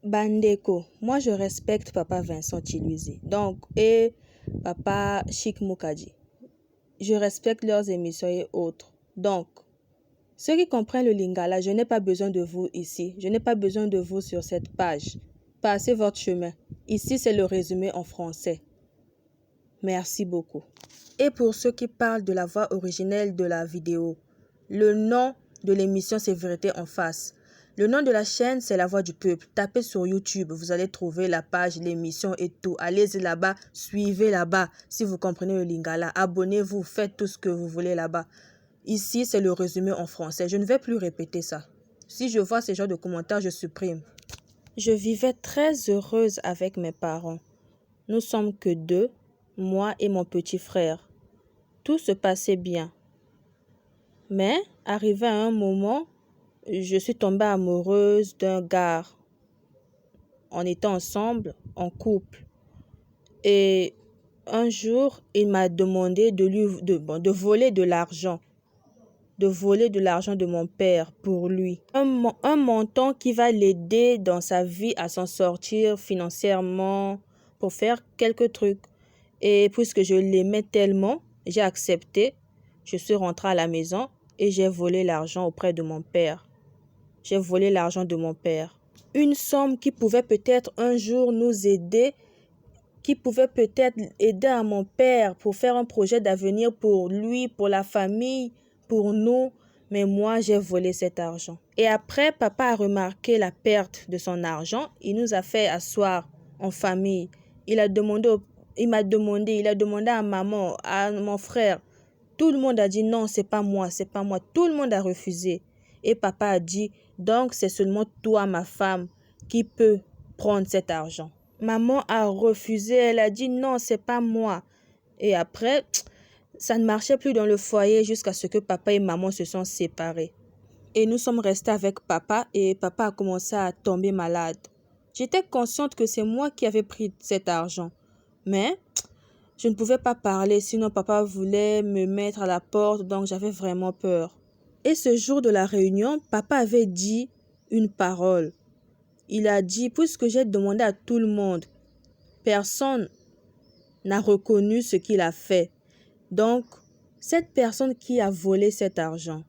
Bandeko, moi je respecte papa Vincent Chiluizi et papa Chic Mukadi. Je respecte leurs émissions et autres. Donc, ceux qui comprennent le lingala, je n'ai pas besoin de vous ici. Je n'ai pas besoin de vous sur cette page. Passez votre chemin. Ici, c'est le résumé en français. Merci beaucoup. Et pour ceux qui parlent de la voix originelle de la vidéo, le nom de l'émission, c'est Vérité en face. Le nom de la chaîne, c'est La Voix du Peuple. Tapez sur YouTube, vous allez trouver la page, l'émission et tout. Allez-y là-bas, suivez là-bas. Si vous comprenez le lingala, abonnez-vous, faites tout ce que vous voulez là-bas. Ici, c'est le résumé en français. Je ne vais plus répéter ça. Si je vois ces genres de commentaires, je supprime. Je vivais très heureuse avec mes parents. Nous sommes que deux, moi et mon petit frère. Tout se passait bien. Mais, arrivé à un moment, je suis tombée amoureuse d'un gars. On était ensemble, en couple. Et un jour, il m'a demandé de voler de l'argent. De voler de l'argent de mon père pour lui. Un montant qui va l'aider dans sa vie à s'en sortir financièrement pour faire quelques trucs. Et puisque je l'aimais tellement, j'ai accepté. Je suis rentrée à la maison et j'ai volé l'argent auprès de mon père. J'ai volé l'argent de mon père. Une somme qui pouvait peut-être un jour nous aider, qui pouvait peut-être aider à mon père pour faire un projet d'avenir pour lui, pour la famille, pour nous. Mais moi, j'ai volé cet argent. Et après, papa a remarqué la perte de son argent. Il nous a fait asseoir en famille. Il a demandé à maman, à mon frère. Tout le monde a dit non, c'est pas moi, c'est pas moi. Tout le monde a refusé. Et papa a dit, donc c'est seulement toi, ma femme, qui peut prendre cet argent. Maman a refusé, elle a dit non, c'est pas moi. Et après, ça ne marchait plus dans le foyer jusqu'à ce que papa et maman se sont séparés. Et nous sommes restés avec papa et papa a commencé à tomber malade. J'étais consciente que c'est moi qui avais pris cet argent. Mais je ne pouvais pas parler, sinon papa voulait me mettre à la porte, donc j'avais vraiment peur. Et ce jour de la réunion, papa avait dit une parole. Il a dit, puisque j'ai demandé à tout le monde, personne n'a reconnu ce qu'il a fait. Donc, cette personne qui a volé cet argent,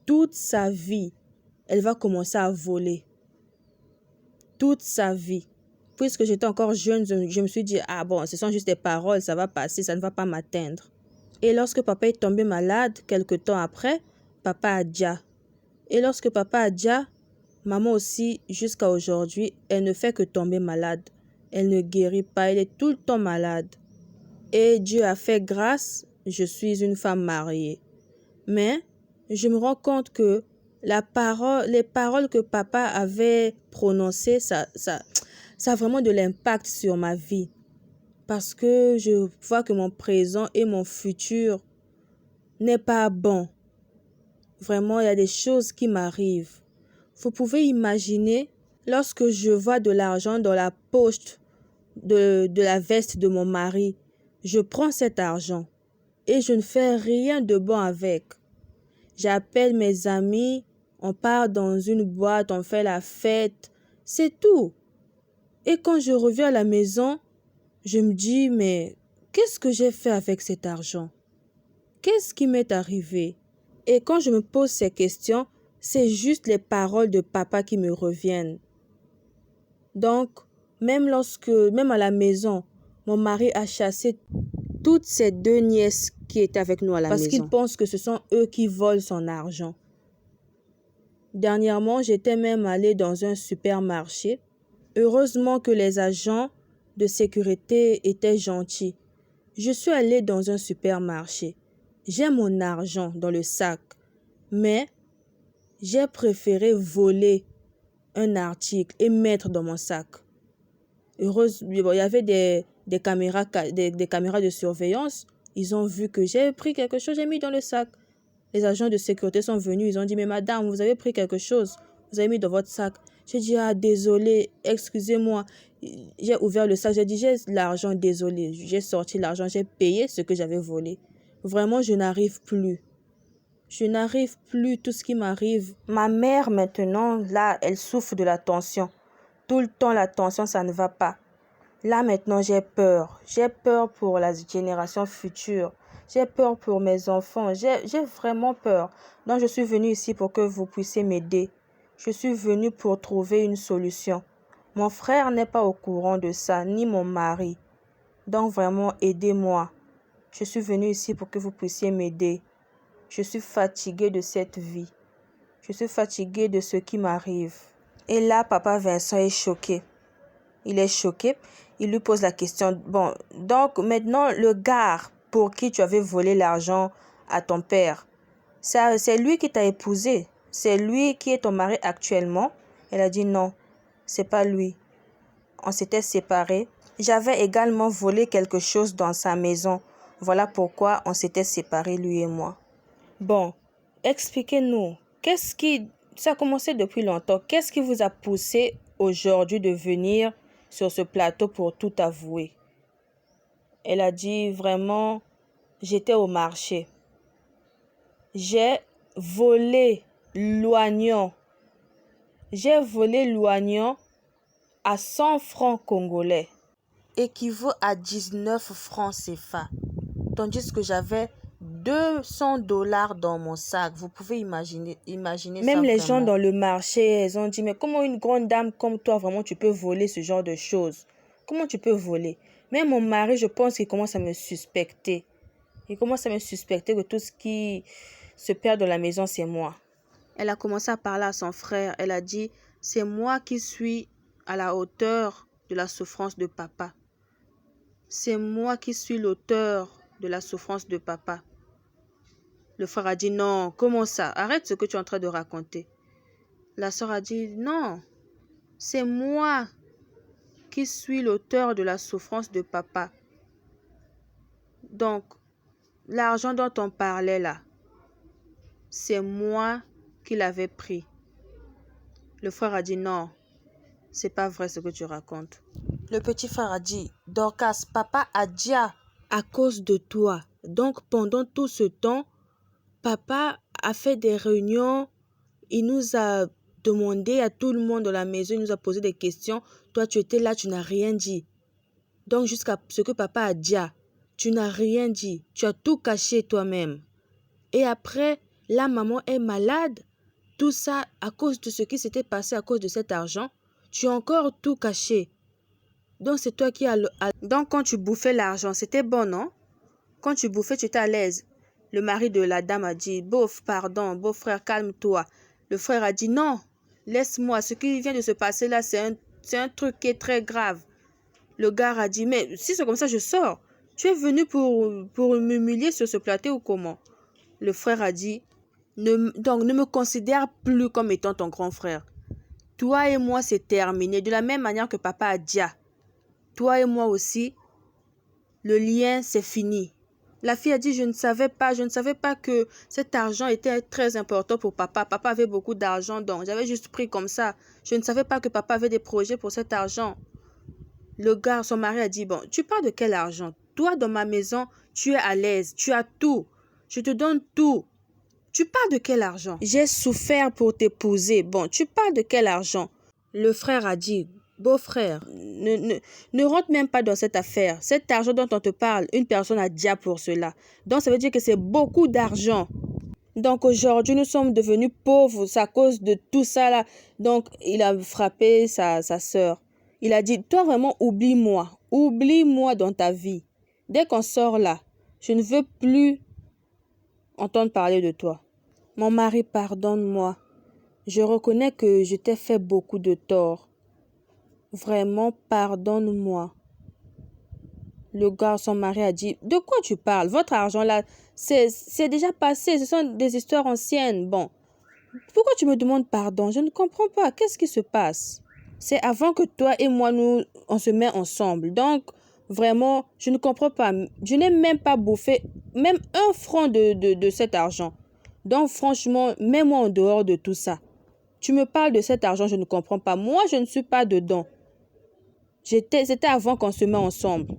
toute sa vie, elle va commencer à voler. Toute sa vie. Puisque j'étais encore jeune, je me suis dit, ah bon, ce sont juste des paroles, ça va passer, ça ne va pas m'atteindre. Et lorsque papa est tombé malade, quelque temps après, papa a dia. Et lorsque papa a dia, maman aussi, jusqu'à aujourd'hui, elle ne fait que tomber malade. Elle ne guérit pas, elle est tout le temps malade. Et Dieu a fait grâce, je suis une femme mariée. Mais je me rends compte que les paroles que papa avait prononcées, ça a vraiment de l'impact sur ma vie. Parce que je vois que mon présent et mon futur n'est pas bon. Vraiment, il y a des choses qui m'arrivent. Vous pouvez imaginer, lorsque je vois de l'argent dans la poche de la veste de mon mari, je prends cet argent et je ne fais rien de bon avec. J'appelle mes amis, on part dans une boîte, on fait la fête, c'est tout. Et quand je reviens à la maison, je me dis, mais qu'est-ce que j'ai fait avec cet argent? Qu'est-ce qui m'est arrivé? Et quand je me pose ces questions, c'est juste les paroles de papa qui me reviennent. Donc, même à la maison, mon mari a chassé toutes ces deux nièces qui étaient avec nous à la maison. Parce qu'il pense que ce sont eux qui volent son argent. Dernièrement, j'étais même allée dans un supermarché. Heureusement que les agents de sécurité étaient gentils. Je suis allée dans un supermarché. J'ai mon argent dans le sac, mais j'ai préféré voler un article et mettre dans mon sac. Heureusement, il y avait des caméras de surveillance. Ils ont vu que j'ai pris quelque chose, j'ai mis dans le sac. Les agents de sécurité sont venus, ils ont dit, mais madame, vous avez pris quelque chose, vous avez mis dans votre sac. J'ai dit, ah, désolé, excusez-moi. J'ai ouvert le sac, j'ai dit, j'ai l'argent, désolé. J'ai sorti l'argent, j'ai payé ce que j'avais volé. Vraiment, je n'arrive plus. Je n'arrive plus, tout ce qui m'arrive. Ma mère, maintenant, là, elle souffre de la tension. tout le temps l'attention, ça ne va pas. Là maintenant, j'ai peur. J'ai peur pour la génération future. J'ai peur pour mes enfants. J'ai vraiment peur. Donc, je suis venue ici pour que vous puissiez m'aider. Je suis venue pour trouver une solution. Mon frère n'est pas au courant de ça, ni mon mari. Donc, vraiment, aidez-moi. Je suis venue ici pour que vous puissiez m'aider. Je suis fatiguée de cette vie. Je suis fatiguée de ce qui m'arrive. Et là, papa Vincent est choqué. Il est choqué. Il lui pose la question. Bon, donc maintenant, le gars pour qui tu avais volé l'argent à ton père, c'est lui qui t'a épousé. C'est lui qui est ton mari actuellement. Elle a dit non, c'est pas lui. On s'était séparés. J'avais également volé quelque chose dans sa maison. Voilà pourquoi on s'était séparés, lui et moi. Bon, expliquez-nous. Ça a commencé depuis longtemps. Qu'est-ce qui vous a poussé aujourd'hui de venir sur ce plateau pour tout avouer? Elle a dit vraiment, j'étais au marché. J'ai volé l'oignon. J'ai volé l'oignon à 100 francs congolais, équivaut à 19 francs CFA. Tandis que j'avais 200 dollars dans mon sac. Vous pouvez imaginer même ça les gens dans le marché, ils ont dit, mais comment une grande dame comme toi, vraiment, tu peux voler ce genre de choses? Comment tu peux voler? Même mon mari, je pense qu'il commence à me suspecter. Il commence à me suspecter que tout ce qui se perd dans la maison, c'est moi. Elle a commencé à parler à son frère. Elle a dit, c'est moi qui suis à la hauteur de la souffrance de papa. C'est moi qui suis l'auteur de la souffrance de papa. Le frère a dit non, comment ça? Arrête ce que tu es en train de raconter. La sœur a dit non, c'est moi qui suis l'auteur de la souffrance de papa. Donc, l'argent dont on parlait là, c'est moi qui l'avais pris. Le frère a dit non, c'est pas vrai ce que tu racontes. Le petit frère a dit, Dorcas, papa a dit à cause de toi. Donc, pendant tout ce temps, papa a fait des réunions, il nous a demandé à tout le monde dans la maison, il nous a posé des questions. Toi, tu étais là, tu n'as rien dit. Donc, jusqu'à ce que papa a dit, tu n'as rien dit. Tu as tout caché toi-même. Et après, la maman est malade. Tout ça à cause de ce qui s'était passé, à cause de cet argent. Tu as encore tout caché. Donc, c'est toi qui as... Donc, quand tu bouffais l'argent, c'était bon, non? Quand tu bouffais, tu étais à l'aise. Le mari de la dame a dit, pardon, beau-frère, calme-toi. Le frère a dit, non, laisse-moi. Ce qui vient de se passer là, c'est un truc qui est très grave. Le gars a dit, mais si c'est comme ça, je sors. Tu es venu pour m'humilier sur ce plateau ou comment? Le frère a dit, donc ne me considère plus comme étant ton grand frère. Toi et moi, c'est terminé. De la même manière que papa a dit, toi et moi aussi, le lien, c'est fini. La fille a dit, je ne savais pas que cet argent était très important pour papa. Papa avait beaucoup d'argent, donc j'avais juste pris comme ça. Je ne savais pas que papa avait des projets pour cet argent. Le gars, son mari a dit, bon, tu parles de quel argent? Toi, dans ma maison, tu es à l'aise, tu as tout. Je te donne tout. Tu parles de quel argent? J'ai souffert pour t'épouser. Bon, tu parles de quel argent? Le frère a dit, beau-frère, ne rentre même pas dans cette affaire. Cet argent dont on te parle, une personne a déjà pour cela. Donc, ça veut dire que c'est beaucoup d'argent. Donc, aujourd'hui, nous sommes devenus pauvres à cause de tout ça là. Donc, il a frappé sa sœur. Il a dit, toi vraiment, oublie-moi. Oublie-moi dans ta vie. Dès qu'on sort là, je ne veux plus entendre parler de toi. Mon mari, pardonne-moi. Je reconnais que je t'ai fait beaucoup de tort. Vraiment, pardonne-moi. Le gars, son mari a dit, de quoi tu parles? Votre argent là, c'est déjà passé. Ce sont des histoires anciennes. Bon, pourquoi tu me demandes pardon? Je ne comprends pas. Qu'est-ce qui se passe? C'est avant que toi et moi, on se met ensemble. Donc, vraiment, je ne comprends pas. Je n'ai même pas bouffé même 1 franc de cet argent. Donc, franchement, mets-moi en dehors de tout ça. Tu me parles de cet argent, je ne comprends pas. Moi, je ne suis pas dedans. C'était avant qu'on se met ensemble.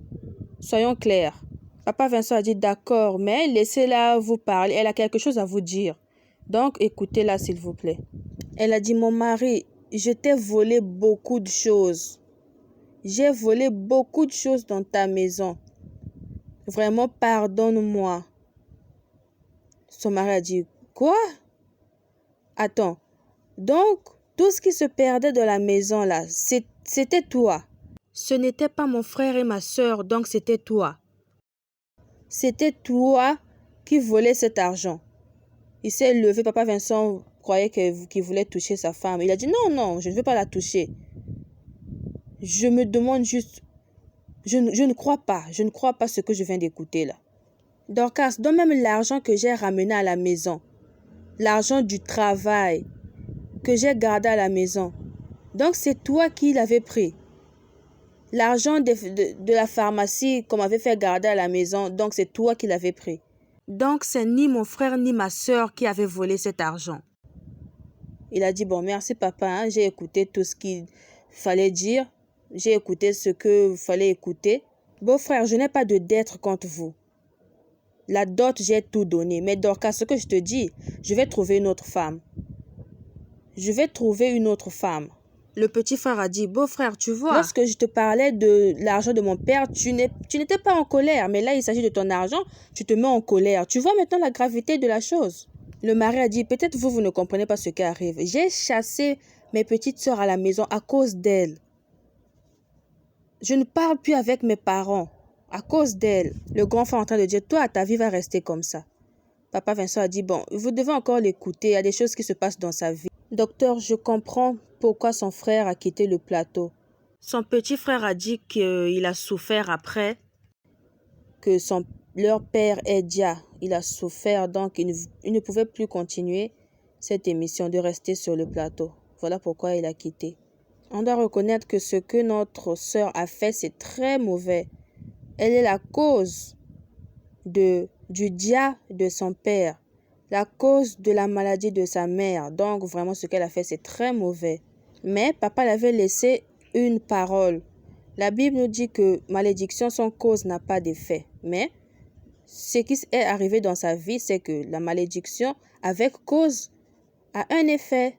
Soyons clairs. Papa Vincent a dit d'accord, mais laissez-la vous parler. Elle a quelque chose à vous dire. Donc, écoutez-la, s'il vous plaît. Elle a dit, mon mari, je t'ai volé beaucoup de choses. J'ai volé beaucoup de choses dans ta maison. Vraiment, pardonne-moi. Son mari a dit, quoi? Attends, donc tout ce qui se perdait de la maison là, c'était toi. Ce n'était pas mon frère et ma sœur, donc c'était toi. C'était toi qui volais cet argent. Il s'est levé, papa Vincent croyait qu'il voulait toucher sa femme. Il a dit non, non, je ne veux pas la toucher. Je me demande juste, je ne crois pas ce que je viens d'écouter là. Dorcas, donne même l'argent que j'ai ramené à la maison. L'argent du travail que j'ai gardé à la maison. Donc c'est toi qui l'avais pris. L'argent de la pharmacie qu'on m'avait fait garder à la maison, donc c'est toi qui l'avais pris. Donc c'est ni mon frère ni ma sœur qui avaient volé cet argent. Il a dit, bon, merci papa, hein, j'ai écouté tout ce qu'il fallait dire. J'ai écouté ce qu'il fallait écouter. Beau-frère, je n'ai pas de dette contre vous. La dot, j'ai tout donné. Mais Dorcas, ce que je te dis, je vais trouver une autre femme. Je vais trouver une autre femme. Le petit frère a dit, beau-frère, tu vois, lorsque je te parlais de l'argent de mon père, tu n'étais pas en colère. Mais là, il s'agit de ton argent, tu te mets en colère. Tu vois maintenant la gravité de la chose. Le mari a dit, peut-être vous ne comprenez pas ce qui arrive. J'ai chassé mes petites sœurs à la maison à cause d'elles. Je ne parle plus avec mes parents à cause d'elles. Le grand frère est en train de dire, toi, ta vie va rester comme ça. Papa Vincent a dit, bon, vous devez encore l'écouter. Il y a des choses qui se passent dans sa vie. Docteur, je comprends pourquoi son frère a quitté le plateau. Son petit frère a dit qu'il a souffert après que leur père est Dia. Il a souffert, donc il ne pouvait plus continuer cette émission, de rester sur le plateau. Voilà pourquoi il a quitté. On doit reconnaître que ce que notre sœur a fait, c'est très mauvais. Elle est la cause du Dia de son père, la cause de la maladie de sa mère. Donc vraiment ce qu'elle a fait, c'est très mauvais. Mais papa l'avait laissé une parole. La Bible nous dit que malédiction sans cause n'a pas d'effet. Mais ce qui est arrivé dans sa vie, c'est que la malédiction avec cause a un effet.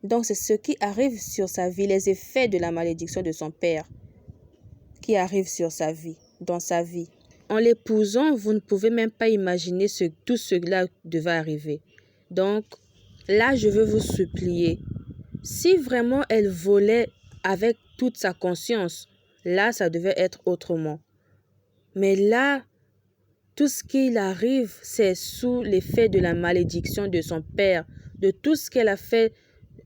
Donc c'est ce qui arrive sur sa vie, les effets de la malédiction de son père qui arrivent sur sa vie, dans sa vie. En l'épousant, vous ne pouvez même pas imaginer tout cela devait arriver. Donc là, je veux vous supplier. Si vraiment elle volait avec toute sa conscience, là, ça devait être autrement. Mais là, tout ce qui arrive, c'est sous l'effet de la malédiction de son père, de tout ce qu'elle a fait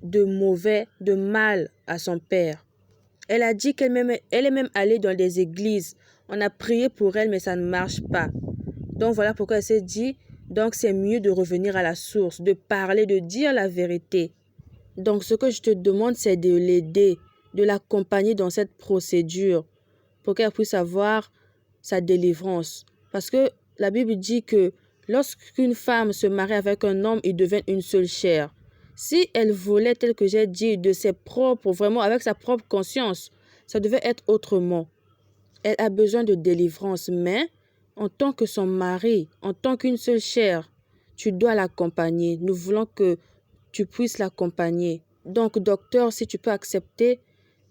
de mauvais, de mal à son père. Elle a dit qu'elle est même allée dans des églises. On a prié pour elle, mais ça ne marche pas. Donc voilà pourquoi elle s'est dit, donc c'est mieux de revenir à la source, de parler, de dire la vérité. Donc ce que je te demande, c'est de l'aider, de l'accompagner dans cette procédure pour qu'elle puisse avoir sa délivrance. Parce que la Bible dit que lorsqu'une femme se marie avec un homme, ils deviennent une seule chair. Si elle volait, tel que j'ai dit, de ses propres, vraiment avec sa propre conscience, ça devait être autrement. Elle a besoin de délivrance, mais en tant que son mari, en tant qu'une seule chair, tu dois l'accompagner. Nous voulons que tu puisses l'accompagner. Donc, docteur, si tu peux accepter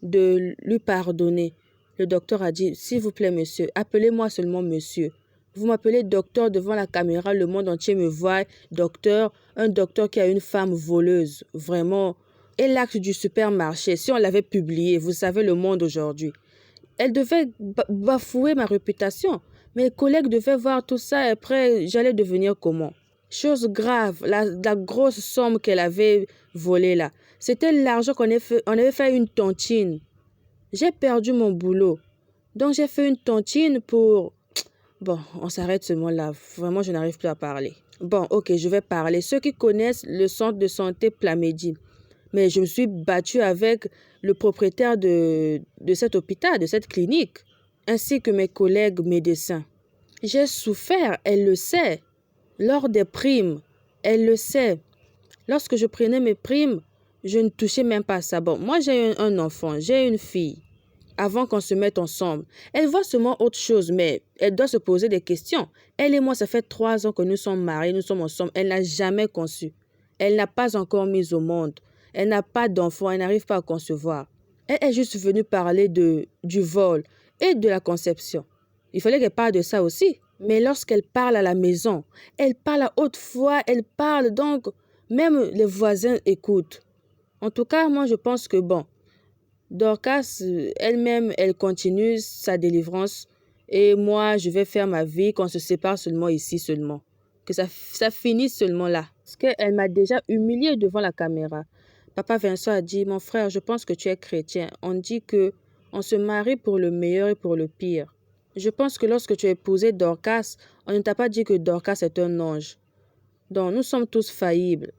de lui pardonner. Le docteur a dit, s'il vous plaît, monsieur, appelez-moi seulement monsieur. Vous m'appelez docteur devant la caméra, le monde entier me voit, docteur, un docteur qui a une femme voleuse, vraiment. Et l'acte du supermarché, si on l'avait publié, vous savez le monde aujourd'hui, elle devait bafouer ma réputation. Mes collègues devaient voir tout ça et après, j'allais devenir comment? Chose grave, la grosse somme qu'elle avait volée là, c'était l'argent on avait fait une tontine. J'ai perdu mon boulot. Donc j'ai fait une tontine pour... Bon, on s'arrête seulement là. Vraiment, je n'arrive plus à parler. Bon, ok, je vais parler. Ceux qui connaissent le centre de santé Plamedi. Mais je me suis battue avec le propriétaire de cet hôpital, de cette clinique, ainsi que mes collègues médecins. J'ai souffert, elle le sait. Lors des primes, elle le sait. Lorsque je prenais mes primes, je ne touchais même pas à ça. Bon, moi j'ai un enfant, j'ai une fille. Avant qu'on se mette ensemble, elle voit seulement autre chose, mais elle doit se poser des questions. Elle et moi, ça fait 3 ans que nous sommes mariés, nous sommes ensemble. Elle n'a jamais conçu. Elle n'a pas encore mis au monde. Elle n'a pas d'enfant, elle n'arrive pas à concevoir. Elle est juste venue parler du vol et de la conception. Il fallait qu'elle parle de ça aussi. Mais lorsqu'elle parle à la maison, elle parle à haute voix, elle parle donc, même les voisins écoutent. En tout cas, moi je pense que bon, Dorcas, elle-même, elle continue sa délivrance et moi, je vais faire ma vie, qu'on se sépare seulement ici seulement. Que ça finisse seulement là. Parce qu'elle m'a déjà humiliée devant la caméra. Papa Vincent a dit, mon frère, je pense que tu es chrétien. On dit que on se marie pour le meilleur et pour le pire. Je pense que lorsque tu as épousé Dorcas, on ne t'a pas dit que Dorcas est un ange. Donc, nous sommes tous faillibles.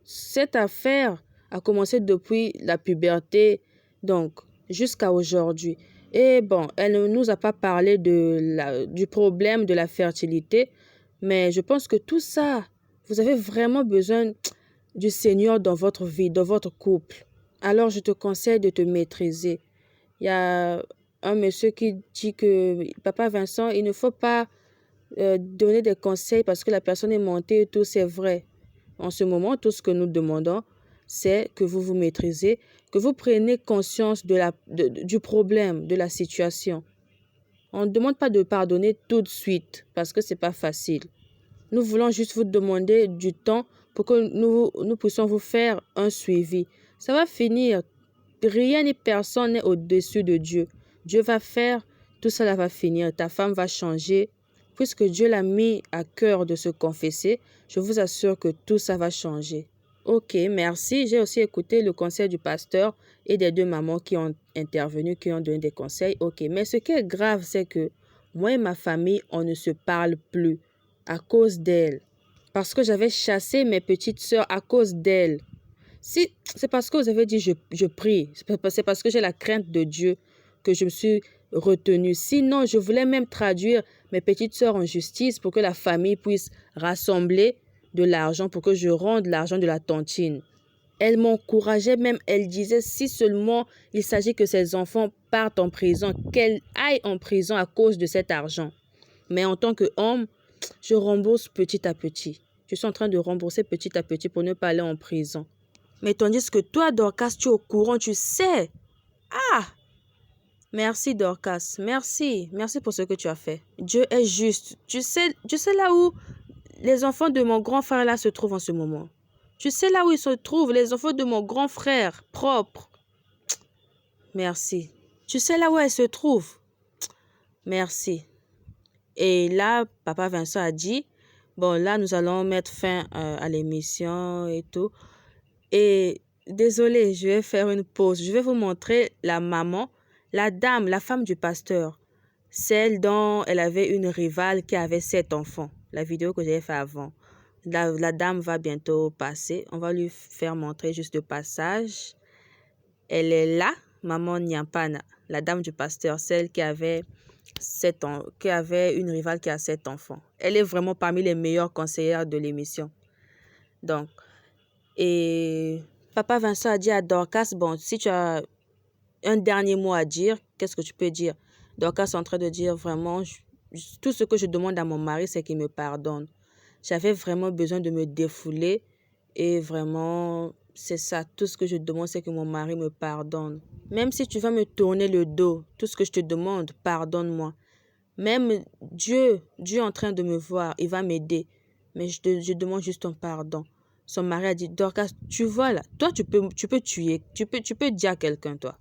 Cette affaire a commencé depuis la puberté, donc jusqu'à aujourd'hui. Et bon, elle ne nous a pas parlé du problème de la fertilité, mais je pense que tout ça, vous avez vraiment besoin du Seigneur dans votre vie, dans votre couple. Alors, je te conseille de te maîtriser. Il y a un monsieur qui dit que, Papa Vincent, il ne faut pas donner des conseils parce que la personne est montée et tout, c'est vrai. En ce moment, tout ce que nous demandons, c'est que vous vous maîtrisez, que vous preniez conscience du problème, de la situation. On ne demande pas de pardonner tout de suite parce que ce n'est pas facile. Nous voulons juste vous demander du temps pour que nous puissions vous faire un suivi. Ça va finir. Rien ni personne n'est au-dessus de Dieu. Dieu va faire, tout cela va finir. Ta femme va changer. Puisque Dieu l'a mis à cœur de se confesser, je vous assure que tout ça va changer. Ok, merci. J'ai aussi écouté le conseil du pasteur et des deux mamans qui ont intervenu, qui ont donné des conseils. Ok, mais ce qui est grave, c'est que moi et ma famille, on ne se parle plus à cause d'elle. Parce que j'avais chassé mes petites sœurs à cause d'elle. Si c'est parce que vous avez dit je prie, c'est parce que j'ai la crainte de Dieu que je me suis retenue. Sinon, je voulais même traduire mes petites sœurs en justice pour que la famille puisse rassembler de l'argent pour que je rende l'argent de la tontine. Elle m'encourageait même, elle disait si seulement il s'agit que ses enfants partent en prison, qu'elle aille en prison à cause de cet argent. Mais en tant qu'homme, je rembourse petit à petit. Je suis en train de rembourser petit à petit pour ne pas aller en prison. Mais tandis que toi, Dorcas, tu es au courant, tu sais. Ah! Merci, Dorcas. Merci. Merci pour ce que tu as fait. Dieu est juste. Tu sais là où les enfants de mon grand frère là se trouvent en ce moment. Tu sais là où ils se trouvent, les enfants de mon grand frère propre. Merci. Tu sais là où elles se trouvent. Merci. Et là, Papa Vincent a dit, bon, là, nous allons mettre fin à l'émission et tout. Et désolé, je vais faire une pause. Je vais vous montrer la maman, la dame, la femme du pasteur. Celle dont elle avait une rivale qui avait 7 enfants. La vidéo que j'avais fait avant. La dame va bientôt passer. On va lui faire montrer juste le passage. Elle est là, maman Nyampana, la dame du pasteur, celle qui avait une rivale qui a 7 enfants. Elle est vraiment parmi les meilleures conseillères de l'émission. Donc, et Papa Vincent a dit à Dorcas, bon, si tu as un dernier mot à dire, qu'est-ce que tu peux dire? Dorcas est en train de dire vraiment, tout ce que je demande à mon mari, c'est qu'il me pardonne. J'avais vraiment besoin de me défouler et vraiment, c'est ça. Tout ce que je demande, c'est que mon mari me pardonne. Même si tu vas me tourner le dos, tout ce que je te demande, pardonne-moi. Même Dieu est en train de me voir, il va m'aider. Mais je demande juste un pardon. Son mari a dit, Dorcas, tu vois là, toi tu peux tuer, tu peux dire à quelqu'un, toi.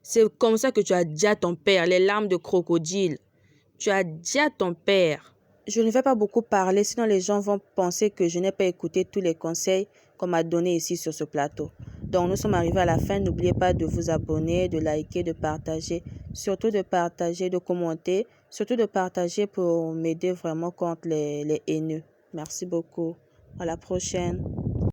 C'est comme ça que tu as dit à ton père, les larmes de crocodile. Tu as dit à ton père. Je ne vais pas beaucoup parler, sinon les gens vont penser que je n'ai pas écouté tous les conseils qu'on m'a donnés ici sur ce plateau. Donc nous sommes arrivés à la fin. N'oubliez pas de vous abonner, de liker, de partager. Surtout de partager, de commenter. Surtout de partager pour m'aider vraiment contre les haineux. Merci beaucoup. À la prochaine.